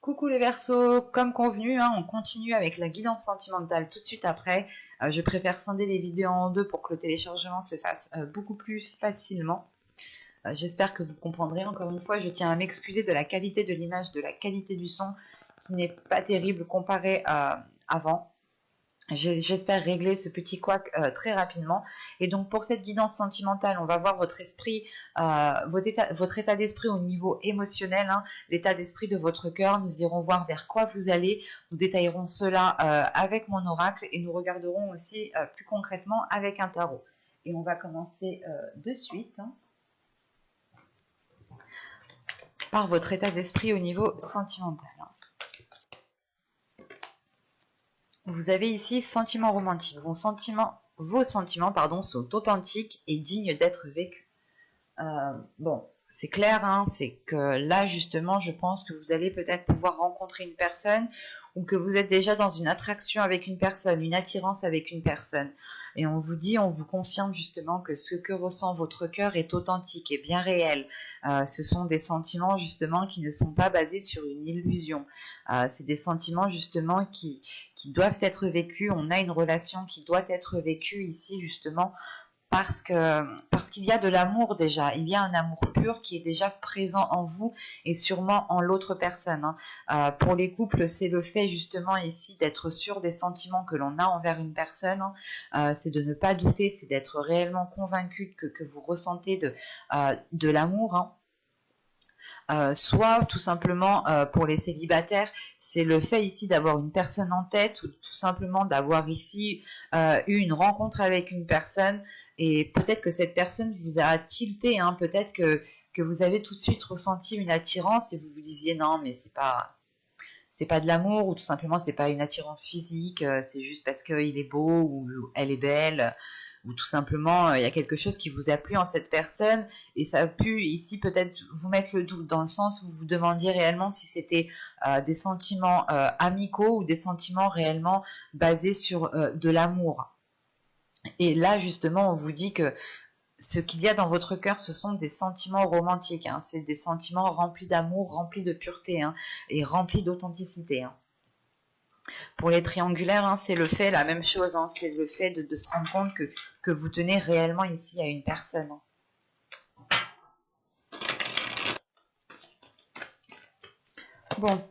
Coucou les Verseaux, comme convenu, on continue avec la guidance sentimentale tout de suite après. Je préfère scinder les vidéos en deux pour que le téléchargement se fasse beaucoup plus facilement. J'espère que vous comprendrez. Encore une fois, je tiens à m'excuser de la qualité de l'image, de la qualité du son qui n'est pas terrible comparé à avant. J'espère régler ce petit couac très rapidement. Et donc pour cette guidance sentimentale, on va voir votre esprit, votre état d'esprit au niveau émotionnel, l'état d'esprit de votre cœur. Nous irons voir vers quoi vous allez. Nous détaillerons cela avec mon oracle et nous regarderons aussi plus concrètement avec un tarot. Et on va commencer de suite par votre état d'esprit au niveau sentimental. Vous avez ici sentiments romantiques. Vos sentiments sont authentiques et dignes d'être vécus. Bon, c'est clair, c'est que là justement, je pense que vous allez peut-être pouvoir rencontrer une personne ou que vous êtes déjà dans une attraction avec une personne, une attirance avec une personne. Et on vous confirme justement que ce que ressent votre cœur est authentique et bien réel. Ce sont des sentiments justement qui ne sont pas basés sur une illusion. C'est des sentiments justement qui doivent être vécus. On a une relation qui doit être vécue ici justement parce qu'il y a de l'amour déjà, il y a un amour pur qui est déjà présent en vous et sûrement en l'autre personne. Pour les couples, c'est le fait justement ici d'être sûr des sentiments que l'on a envers une personne, c'est de ne pas douter, c'est d'être réellement convaincu que vous ressentez de l'amour. Soit tout simplement pour les célibataires, c'est le fait ici d'avoir une personne en tête ou tout simplement d'avoir ici eu une rencontre avec une personne et peut-être que cette personne vous a tilté, peut-être que vous avez tout de suite ressenti une attirance et vous vous disiez non mais c'est pas de l'amour ou tout simplement c'est pas une attirance physique, c'est juste parce qu'il est beau ou elle est belle. Ou tout simplement il y a quelque chose qui vous a plu en cette personne et ça a pu ici peut-être vous mettre le doute dans le sens où vous vous demandiez réellement si c'était des sentiments amicaux ou des sentiments réellement basés sur de l'amour. Et là justement on vous dit que ce qu'il y a dans votre cœur, ce sont des sentiments romantiques, c'est des sentiments remplis d'amour, remplis de pureté et remplis d'authenticité. Pour les triangulaires, c'est le fait, la même chose, c'est le fait de se rendre compte que vous tenez réellement ici à une personne. Bon,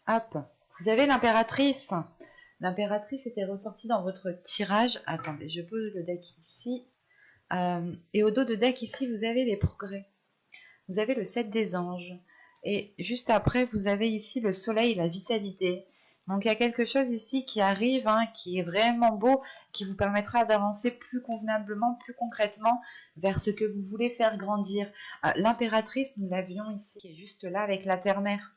hop, vous avez l'impératrice. L'impératrice était ressortie dans votre tirage. Attendez, je pose le deck ici. Et au dos de deck ici, vous avez les progrès. Vous avez le 7 des anges. Et juste après, vous avez ici le soleil, la vitalité. Donc il y a quelque chose ici qui arrive, qui est vraiment beau, qui vous permettra d'avancer plus convenablement, plus concrètement vers ce que vous voulez faire grandir. L'impératrice, nous l'avions ici, qui est juste là avec la terre-mère.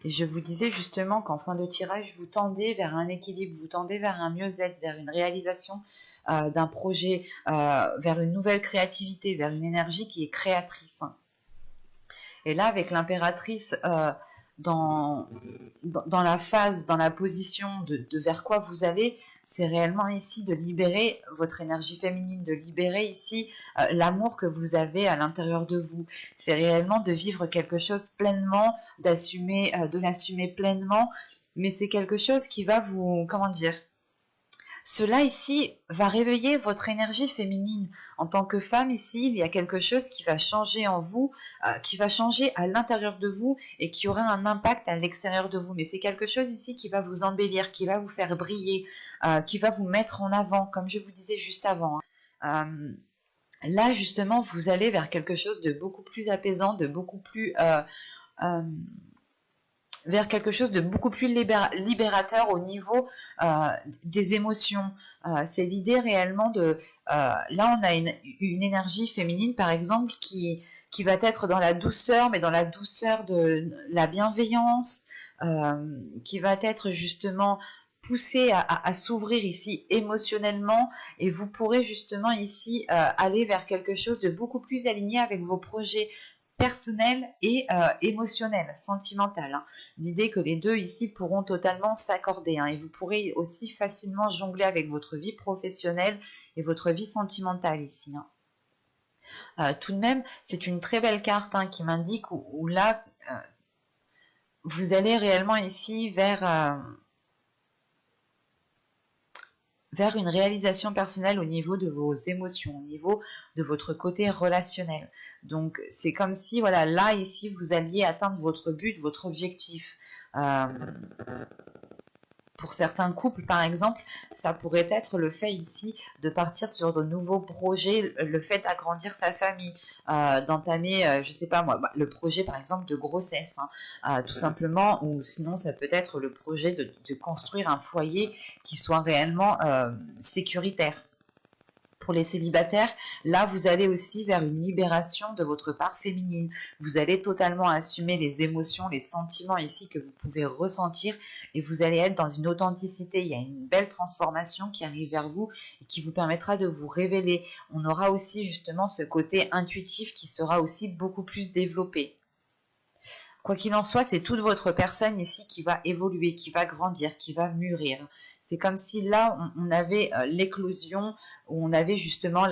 Et je vous disais justement qu'en fin de tirage, vous tendez vers un équilibre, vous tendez vers un mieux-être, vers une réalisation d'un projet, vers une nouvelle créativité, vers une énergie qui est créatrice. Et là, avec l'impératrice, dans la phase, dans la position de vers quoi vous allez, c'est réellement ici de libérer votre énergie féminine, de libérer ici l'amour que vous avez à l'intérieur de vous. C'est réellement de vivre quelque chose pleinement, de l'assumer pleinement, mais c'est quelque chose qui va vous, cela ici va réveiller votre énergie féminine. En tant que femme ici, il y a quelque chose qui va changer en vous, qui va changer à l'intérieur de vous et qui aura un impact à l'extérieur de vous. Mais c'est quelque chose ici qui va vous embellir, qui va vous faire briller, qui va vous mettre en avant, comme je vous disais juste avant. Là, justement, vous allez vers quelque chose de beaucoup plus apaisant, de beaucoup plus... vers quelque chose de beaucoup plus libérateur au niveau des émotions. C'est l'idée réellement de... là, on a une énergie féminine, par exemple, qui va être dans la douceur, mais dans la douceur de la bienveillance, qui va être justement poussée à s'ouvrir ici émotionnellement, et vous pourrez justement ici aller vers quelque chose de beaucoup plus aligné avec vos projets personnel et émotionnel, sentimental. L'idée que les deux ici pourront totalement s'accorder et vous pourrez aussi facilement jongler avec votre vie professionnelle et votre vie sentimentale ici. Tout de même, c'est une très belle carte qui m'indique où là, vous allez réellement ici vers une réalisation personnelle au niveau de vos émotions, au niveau de votre côté relationnel. Donc c'est comme si, voilà, là, ici, vous alliez atteindre votre but, votre objectif. Pour certains couples, par exemple, ça pourrait être le fait ici de partir sur de nouveaux projets, le fait d'agrandir sa famille, d'entamer, je sais pas moi, le projet par exemple de grossesse, hein, tout simplement, ou sinon ça peut être le projet de construire un foyer qui soit réellement sécuritaire. Pour les célibataires, là, vous allez aussi vers une libération de votre part féminine. Vous allez totalement assumer les émotions, les sentiments ici que vous pouvez ressentir et vous allez être dans une authenticité. Il y a une belle transformation qui arrive vers vous et qui vous permettra de vous révéler. On aura aussi justement ce côté intuitif qui sera aussi beaucoup plus développé. Quoi qu'il en soit, c'est toute votre personne ici qui va évoluer, qui va grandir, qui va mûrir. C'est comme si là, on avait l'éclosion, où on avait justement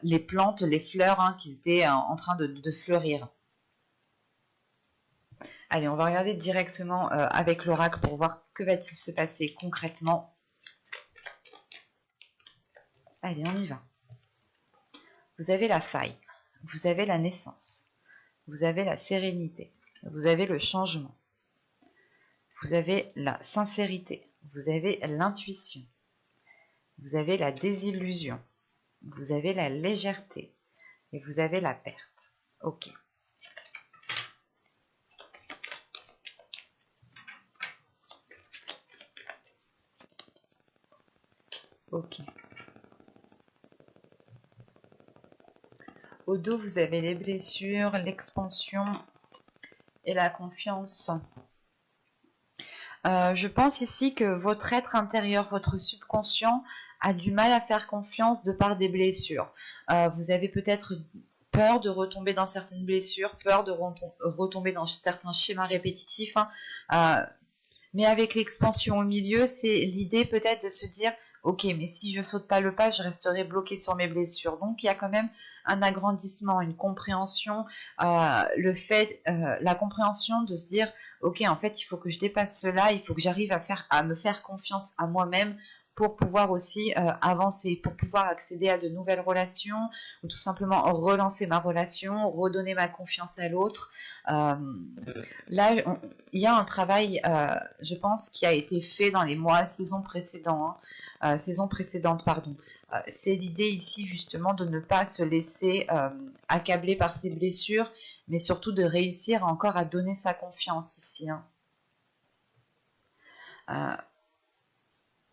les plantes, les fleurs hein, qui étaient en train de fleurir. Allez, on va regarder directement avec l'oracle pour voir que va-t-il se passer concrètement. Allez, on y va. Vous avez la faille, vous avez la naissance, vous avez la sérénité. Vous avez le changement, vous avez la sincérité, vous avez l'intuition, vous avez la désillusion, vous avez la légèreté et vous avez la perte. Ok. Ok. Au dos, vous avez les blessures, l'expansion et la confiance. Je pense ici que votre être intérieur, votre subconscient a du mal à faire confiance de par des blessures. Vous avez peut-être peur de retomber dans certaines blessures, peur de retomber dans certains schémas répétitifs. Hein. Mais avec l'expansion au milieu, c'est l'idée peut-être de se dire ok, mais si je saute pas le pas, je resterai bloqué sur mes blessures. Donc il y a quand même un agrandissement, une compréhension, la compréhension de se dire ok, en fait, il faut que je dépasse cela, il faut que j'arrive à me faire confiance à moi-même pour pouvoir aussi avancer, pour pouvoir accéder à de nouvelles relations ou tout simplement relancer ma relation, redonner ma confiance à l'autre. Là, il y a un travail, je pense, qui a été fait dans les mois, saison précédentes. C'est l'idée ici justement de ne pas se laisser accabler par ses blessures, mais surtout de réussir encore à donner sa confiance ici. Hein.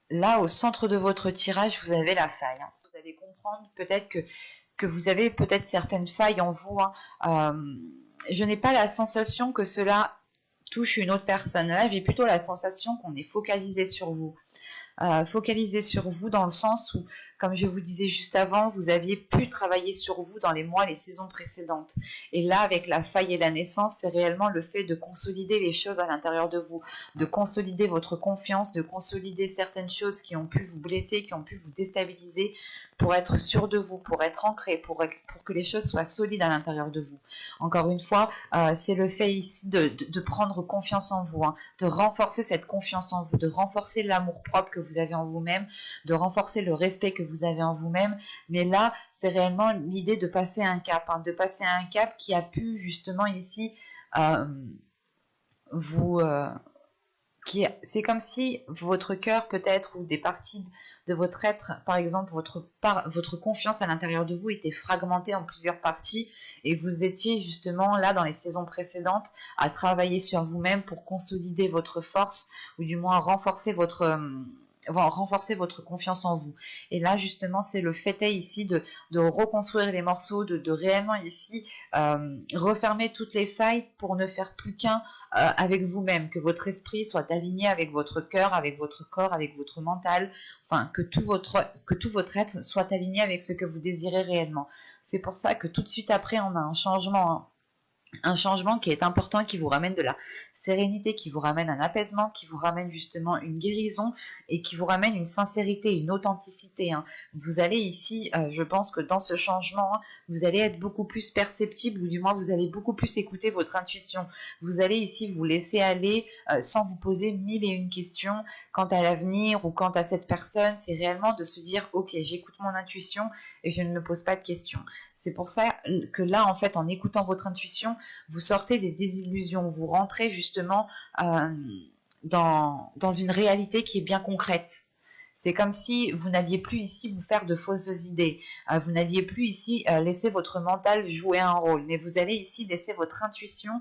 Là, au centre de votre tirage, vous avez la faille. Hein. Vous allez comprendre peut-être que vous avez peut-être certaines failles en vous. Hein. Je n'ai pas la sensation que cela touche une autre personne. Là, j'ai plutôt la sensation qu'on est focalisé sur vous. Focalisé sur vous dans le sens où, comme je vous disais juste avant, vous aviez pu travailler sur vous dans les mois, les saisons précédentes. Et là, avec la faille et la naissance, c'est réellement le fait de consolider les choses à l'intérieur de vous, de consolider votre confiance, de consolider certaines choses qui ont pu vous blesser, qui ont pu vous déstabiliser, pour être sûr de vous, pour être ancré, pour que les choses soient solides à l'intérieur de vous. Encore une fois, c'est le fait ici de prendre confiance en vous, hein, de renforcer cette confiance en vous, de renforcer l'amour propre que vous avez en vous-même, de renforcer le respect que vous avez en vous-même. Mais là, c'est réellement l'idée de passer un cap, hein, de passer un cap qui a pu justement ici c'est comme si votre cœur peut-être ou des parties de votre être, par exemple votre confiance à l'intérieur de vous était fragmentée en plusieurs parties et vous étiez justement là dans les saisons précédentes à travailler sur vous-même pour consolider votre force ou du moins renforcer votre confiance en vous. Et là, justement, c'est le fait ici de reconstruire les morceaux, de réellement ici refermer toutes les failles pour ne faire plus qu'un avec vous-même, que votre esprit soit aligné avec votre cœur, avec votre corps, avec votre mental, enfin, que tout votre être soit aligné avec ce que vous désirez réellement. C'est pour ça que tout de suite après, on a un changement Un changement qui est important, qui vous ramène de la sérénité, qui vous ramène un apaisement, qui vous ramène justement une guérison et qui vous ramène une sincérité, une authenticité. Hein. Vous allez ici, je pense que dans ce changement, hein, vous allez être beaucoup plus perceptible ou du moins vous allez beaucoup plus écouter votre intuition. Vous allez ici vous laisser aller sans vous poser mille et une questions quant à l'avenir ou quant à cette personne. C'est réellement de se dire, ok, j'écoute mon intuition et je ne me pose pas de questions. C'est pour ça que là, en fait, en écoutant votre intuition, vous sortez des désillusions, vous rentrez justement dans une réalité qui est bien concrète. C'est comme si vous n'alliez plus ici vous faire de fausses idées, vous n'alliez plus ici laisser votre mental jouer un rôle, mais vous allez ici laisser votre intuition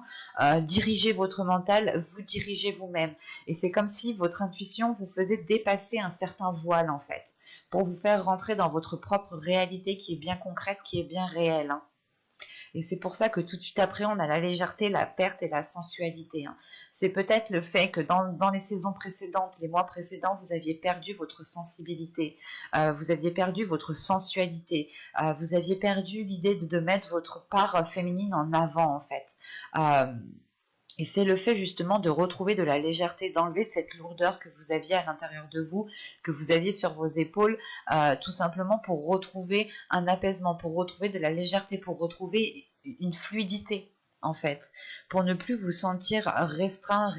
diriger votre mental, vous diriger vous-même. Et c'est comme si votre intuition vous faisait dépasser un certain voile en fait, pour vous faire rentrer dans votre propre réalité qui est bien concrète, qui est bien réelle. Hein. Et c'est pour ça que tout de suite après, on a la légèreté, la perte et la sensualité. Hein. C'est peut-être le fait que dans les saisons précédentes, les mois précédents, vous aviez perdu votre sensibilité, vous aviez perdu votre sensualité, vous aviez perdu l'idée de mettre votre part féminine en avant en fait. Et c'est le fait justement de retrouver de la légèreté, d'enlever cette lourdeur que vous aviez à l'intérieur de vous, que vous aviez sur vos épaules, tout simplement pour retrouver un apaisement, pour retrouver de la légèreté, pour retrouver une fluidité en fait, pour ne plus vous sentir restreint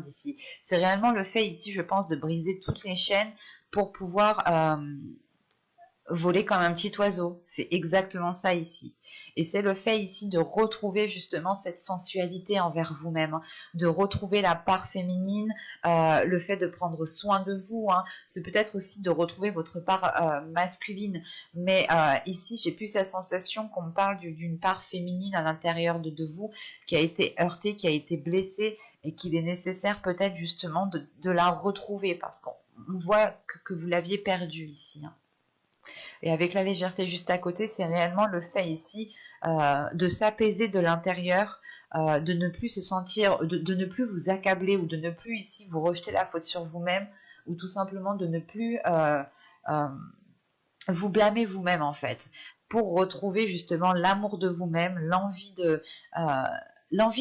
d'ici. C'est réellement le fait ici, je pense, de briser toutes les chaînes pour pouvoir voler comme un petit oiseau. C'est exactement ça ici. Et c'est le fait ici de retrouver justement cette sensualité envers vous-même, hein, de retrouver la part féminine, le fait de prendre soin de vous. Hein. C'est peut-être aussi de retrouver votre part masculine. Mais ici, j'ai plus la sensation qu'on me parle d'une part féminine à l'intérieur de vous qui a été heurtée, qui a été blessée et qu'il est nécessaire peut-être justement de la retrouver parce qu'on voit que vous l'aviez perdue ici. Hein. Et avec la légèreté juste à côté, c'est réellement le fait ici de s'apaiser de l'intérieur, de ne plus se sentir, de ne plus vous accabler ou de ne plus ici vous rejeter la faute sur vous-même ou tout simplement de ne plus vous blâmer vous-même en fait, pour retrouver justement l'amour de vous-même, l'envie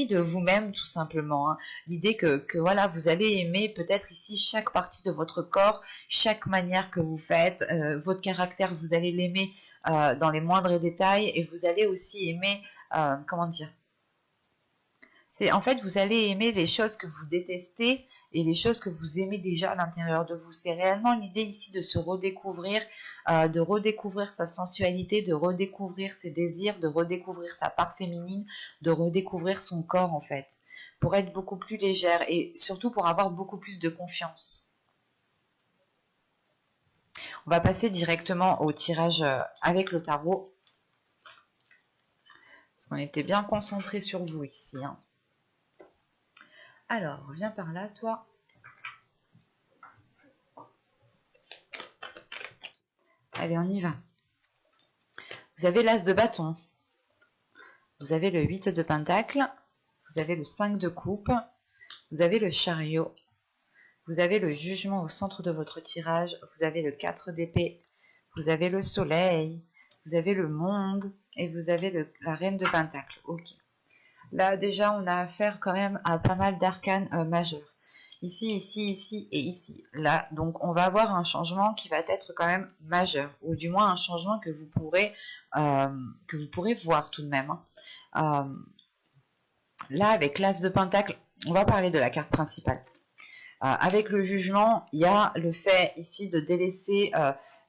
de vous-même tout simplement. Hein. L'idée que voilà, vous allez aimer peut-être ici chaque partie de votre corps, chaque manière que vous faites, votre caractère, vous allez l'aimer dans les moindres détails et vous allez aussi aimer, comment dire, c'est en fait vous allez aimer les choses que vous détestez et les choses que vous aimez déjà à l'intérieur de vous. C'est réellement l'idée ici de se redécouvrir, de redécouvrir sa sensualité, de redécouvrir ses désirs, de redécouvrir sa part féminine, de redécouvrir son corps en fait, pour être beaucoup plus légère et surtout pour avoir beaucoup plus de confiance. On va passer directement au tirage avec le tarot, parce qu'on était bien concentré sur vous ici. Hein. Alors, viens par là, toi. Allez, on y va. Vous avez l'as de bâton. Vous avez le 8 de pentacle. Vous avez le 5 de coupe. Vous avez le chariot. Vous avez le jugement au centre de votre tirage. Vous avez le 4 d'épée. Vous avez le soleil. Vous avez le monde. Et vous avez la reine de pentacle. Ok. Là, déjà, on a affaire quand même à pas mal d'arcanes majeurs. Ici, ici, ici et ici. Là, donc, on va avoir un changement qui va être quand même majeur. Ou du moins, un changement que vous pourrez voir tout de même. Hein. Là, avec l'as de pentacle, on va parler de la carte principale. Avec le jugement, il y a le fait ici de délaisser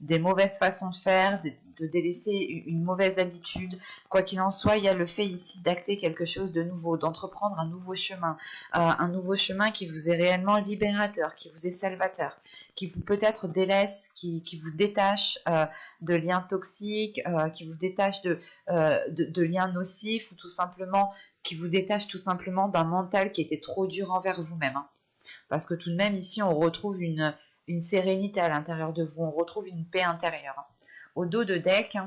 des mauvaises façons de faire, de délaisser une mauvaise habitude. Quoi qu'il en soit, il y a le fait ici d'acter quelque chose de nouveau, d'entreprendre un nouveau chemin qui vous est réellement libérateur, qui vous est salvateur, qui vous peut-être délaisse, qui vous détache de liens toxiques, qui vous détache de liens nocifs, ou tout simplement qui vous détache tout simplement d'un mental qui était trop dur envers vous-même. Hein. Parce que tout de même, ici, on retrouve une sérénité à l'intérieur de vous, on retrouve une paix intérieure. Au dos de deck,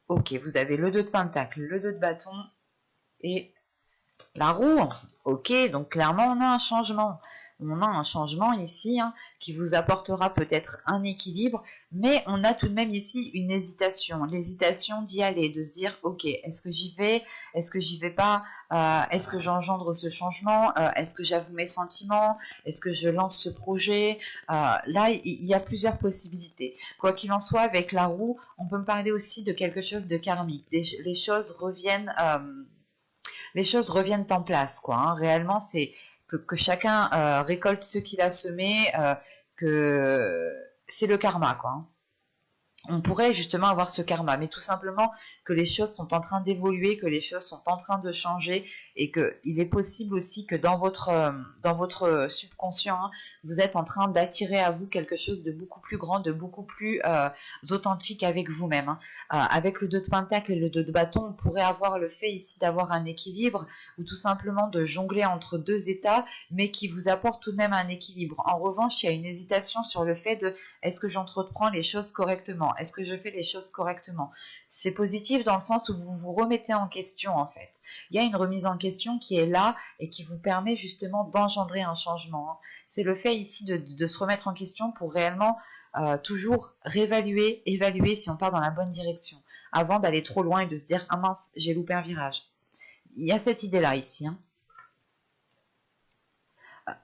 ok, vous avez le 2 de pentacle, le 2 de bâton et la roue. Ok, donc clairement, on a un changement. On a un changement ici hein, qui vous apportera peut-être un équilibre, mais on a tout de même ici une hésitation. L'hésitation d'y aller, de se dire, ok, est-ce que j'y vais? Est-ce que j'y vais pas? Est-ce que j'engendre ce changement? Est-ce que j'avoue mes sentiments? Est-ce que je lance ce projet? Là, il y a plusieurs possibilités. Quoi qu'il en soit, avec la roue, on peut me parler aussi de quelque chose de karmique. Les choses reviennent en place, quoi. Hein. Réellement, c'est que chacun récolte ce qu'il a semé, que c'est le karma, quoi. Hein. On pourrait justement avoir ce karma, mais tout simplement que les choses sont en train d'évoluer, que les choses sont en train de changer et qu'il est possible aussi que dans votre subconscient, hein, vous êtes en train d'attirer à vous quelque chose de beaucoup plus grand, de beaucoup plus authentique avec vous-même. Hein. Avec le 2 de pentacle et le 2 de bâton, on pourrait avoir le fait ici d'avoir un équilibre ou tout simplement de jongler entre deux états, mais qui vous apporte tout de même un équilibre. En revanche, il y a une hésitation sur le fait de est-ce que j'entreprends les choses correctement? Est-ce que je fais les choses correctement? C'est positif dans le sens où vous vous remettez en question en fait. Il y a une remise en question qui est là et qui vous permet justement d'engendrer un changement. Hein. C'est le fait ici de se remettre en question pour réellement toujours réévaluer, évaluer si on part dans la bonne direction avant d'aller trop loin et de se dire ah mince, j'ai loupé un virage. Il y a cette idée-là ici. Hein.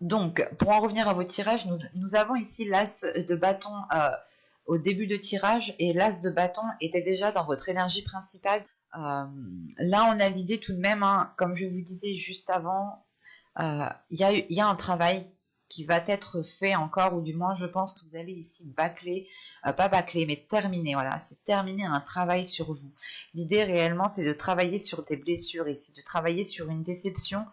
Donc, pour en revenir à vos tirages, nous avons ici l'as de bâton au début de tirage et l'as de bâton était déjà dans votre énergie principale. Là, on a l'idée tout de même, hein, comme je vous disais juste avant, il y a un travail qui va être fait encore, ou du moins je pense que vous allez ici bâcler, pas bâcler, mais terminer, voilà, c'est terminer un travail sur vous. L'idée réellement, c'est de travailler sur des blessures ici, de travailler sur une déception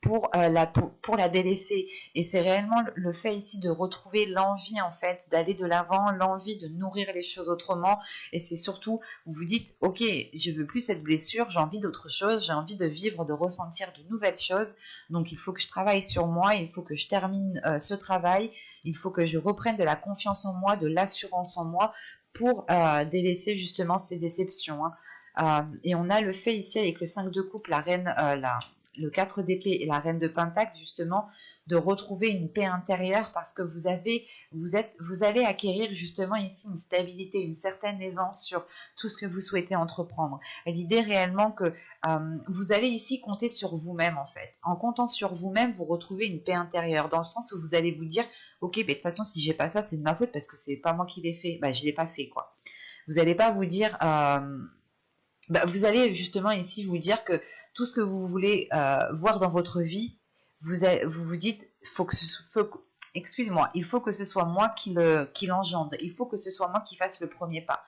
pour la délaisser. Et c'est réellement le fait ici de retrouver l'envie en fait d'aller de l'avant, l'envie de nourrir les choses autrement. Et c'est surtout, vous vous dites, ok, je veux plus cette blessure, j'ai envie d'autre chose, j'ai envie de vivre, de ressentir de nouvelles choses. Donc il faut que je travaille sur moi, il faut que je termine ce travail, il faut que je reprenne de la confiance en moi, de l'assurance en moi pour délaisser justement ces déceptions. Hein. Et on a le fait ici avec le 5 de coupe, la reine, le 4 d'épée et la reine de pentacle, justement, de retrouver une paix intérieure parce que vous allez acquérir justement ici une stabilité, une certaine aisance sur tout ce que vous souhaitez entreprendre. L'idée réellement que vous allez ici compter sur vous-même en fait. En comptant sur vous-même, vous retrouvez une paix intérieure dans le sens où vous allez vous dire, ok, de toute façon, si j'ai pas ça, c'est de ma faute parce que c'est pas moi qui l'ai fait. Je l'ai pas fait quoi. Vous n'allez pas vous dire, vous allez justement ici vous dire que tout ce que vous voulez voir dans votre vie, vous vous dites, il faut que ce soit moi qui l'engendre, il faut que ce soit moi qui fasse le premier pas.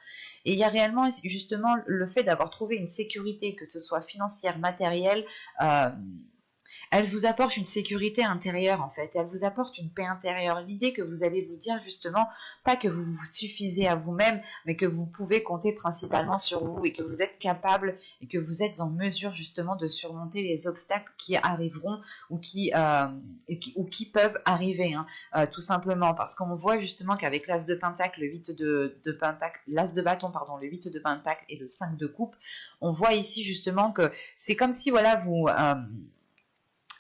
Et il y a réellement justement le fait d'avoir trouvé une sécurité, que ce soit financière, matérielle, elle vous apporte une sécurité intérieure en fait, elle vous apporte une paix intérieure. L'idée que vous allez vous dire justement, pas que vous vous suffisez à vous-même, mais que vous pouvez compter principalement sur vous et que vous êtes capable et que vous êtes en mesure justement de surmonter les obstacles qui arriveront ou qui peuvent arriver, hein, tout simplement. Parce qu'on voit justement qu'avec l'as de pentacle, le 8 de pentacle, l'as de bâton, pardon, le 8 de pentacle et le 5 de coupe, on voit ici justement que c'est comme si voilà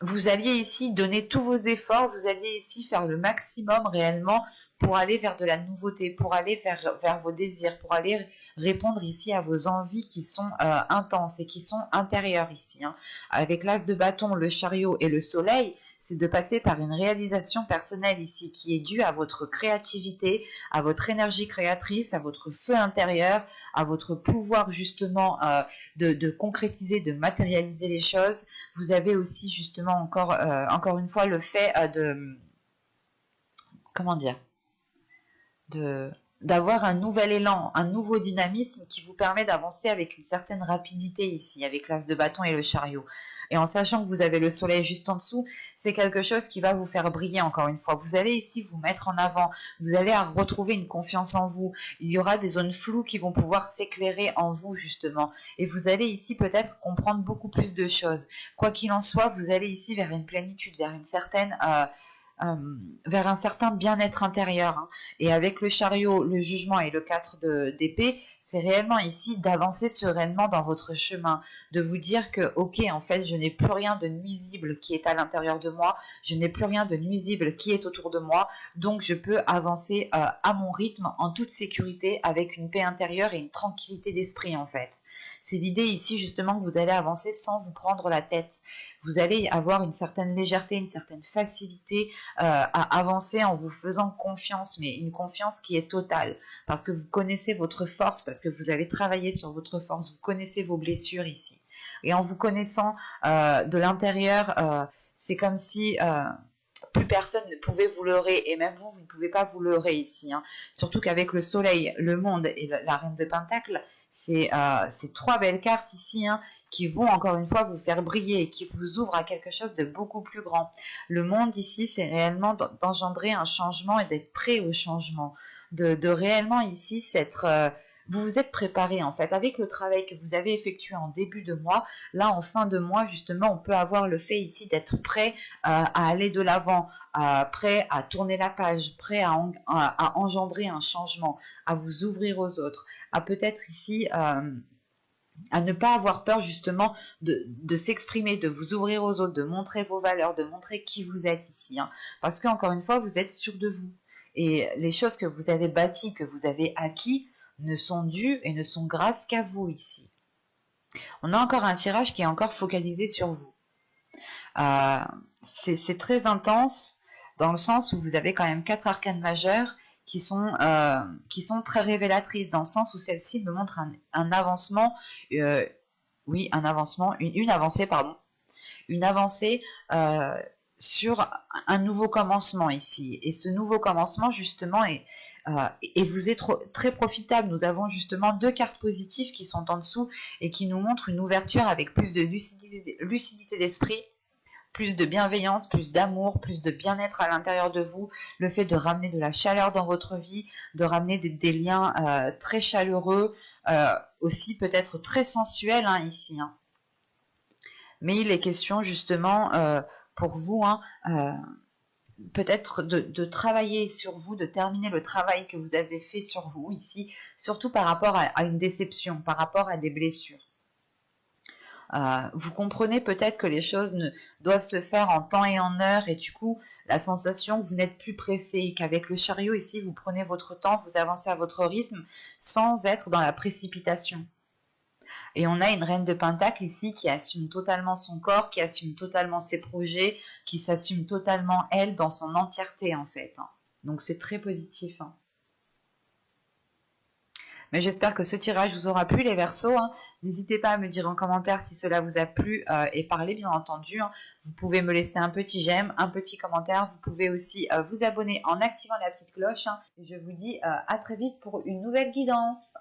vous alliez ici donner tous vos efforts, vous alliez ici faire le maximum réellement pour aller vers de la nouveauté, pour aller vers vos désirs, pour aller répondre ici à vos envies qui sont intenses et qui sont intérieures ici. Hein. Avec l'as de bâton, le chariot et le soleil, c'est de passer par une réalisation personnelle ici qui est due à votre créativité, à votre énergie créatrice, à votre feu intérieur, à votre pouvoir justement de concrétiser, de matérialiser les choses. Vous avez aussi justement encore une fois le fait d'avoir un nouvel élan, un nouveau dynamisme qui vous permet d'avancer avec une certaine rapidité ici, avec l'as de bâton et le chariot. Et en sachant que vous avez le soleil juste en dessous, c'est quelque chose qui va vous faire briller encore une fois. Vous allez ici vous mettre en avant, vous allez retrouver une confiance en vous. Il y aura des zones floues qui vont pouvoir s'éclairer en vous justement. Et vous allez ici peut-être comprendre beaucoup plus de choses. Quoi qu'il en soit, vous allez ici vers une plénitude, vers une certaine vers un certain bien-être intérieur, hein. Et avec le chariot, le jugement et le 4 d'épée, c'est réellement ici d'avancer sereinement dans votre chemin, de vous dire que, ok, en fait, je n'ai plus rien de nuisible qui est à l'intérieur de moi, je n'ai plus rien de nuisible qui est autour de moi, donc je peux avancer à mon rythme, en toute sécurité, avec une paix intérieure et une tranquillité d'esprit, en fait. C'est l'idée ici, justement, que vous allez avancer sans vous prendre la tête. Vous allez avoir une certaine légèreté, une certaine facilité à avancer en vous faisant confiance, mais une confiance qui est totale, parce que vous connaissez votre force, parce que vous avez travaillé sur votre force, vous connaissez vos blessures ici. Et en vous connaissant de l'intérieur, c'est comme si plus personne ne pouvait vous leurrer, et même vous, vous ne pouvez pas vous leurrer ici, hein. Surtout qu'avec le soleil, le monde et la reine de Pentacle, c'est trois belles cartes ici, hein, qui vont encore une fois vous faire briller, qui vous ouvrent à quelque chose de beaucoup plus grand. Le monde ici, c'est réellement d'engendrer un changement et d'être prêt au changement, de réellement ici s'être... vous vous êtes préparé en fait avec le travail que vous avez effectué en début de mois. Là, en fin de mois, justement, on peut avoir le fait ici d'être prêt à aller de l'avant, prêt à tourner la page, prêt à engendrer un changement, à vous ouvrir aux autres, à peut-être ici à ne pas avoir peur justement de s'exprimer, de vous ouvrir aux autres, de montrer vos valeurs, de montrer qui vous êtes ici, hein. Parce qu'encore une fois, vous êtes sûr de vous. Et les choses que vous avez bâties, que vous avez acquis, ne sont dues et ne sont grâces qu'à vous ici. On a encore un tirage qui est encore focalisé sur vous. C'est très intense dans le sens où vous avez quand même 4 arcanes majeures qui sont très révélatrices, dans le sens où celle-ci me montre un avancement, oui, un avancement, une avancée, pardon, une avancée sur un nouveau commencement ici. Et ce nouveau commencement, justement, et vous êtes très profitable. Nous avons justement 2 cartes positives qui sont en dessous et qui nous montrent une ouverture avec plus de lucidité d'esprit, plus de bienveillance, plus d'amour, plus de bien-être à l'intérieur de vous, le fait de ramener de la chaleur dans votre vie, de ramener des liens très chaleureux, aussi peut-être très sensuels, hein, ici, hein. Mais il est question justement pour vous, hein, peut-être de travailler sur vous, de terminer le travail que vous avez fait sur vous ici, surtout par rapport à une déception, par rapport à des blessures. Vous comprenez peut-être que les choses doivent se faire en temps et en heure, et du coup, la sensation que vous n'êtes plus pressé, qu'avec le chariot ici, vous prenez votre temps, vous avancez à votre rythme, sans être dans la précipitation. Et on a une reine de Pentacle ici qui assume totalement son corps, qui assume totalement ses projets, qui s'assume totalement elle dans son entièreté en fait, hein. Donc c'est très positif, hein. Mais j'espère que ce tirage vous aura plu les Verseaux, hein. N'hésitez pas à me dire en commentaire si cela vous a plu et parler bien entendu, hein. Vous pouvez me laisser un petit j'aime, un petit commentaire. Vous pouvez aussi vous abonner en activant la petite cloche, hein. Et je vous dis à très vite pour une nouvelle guidance.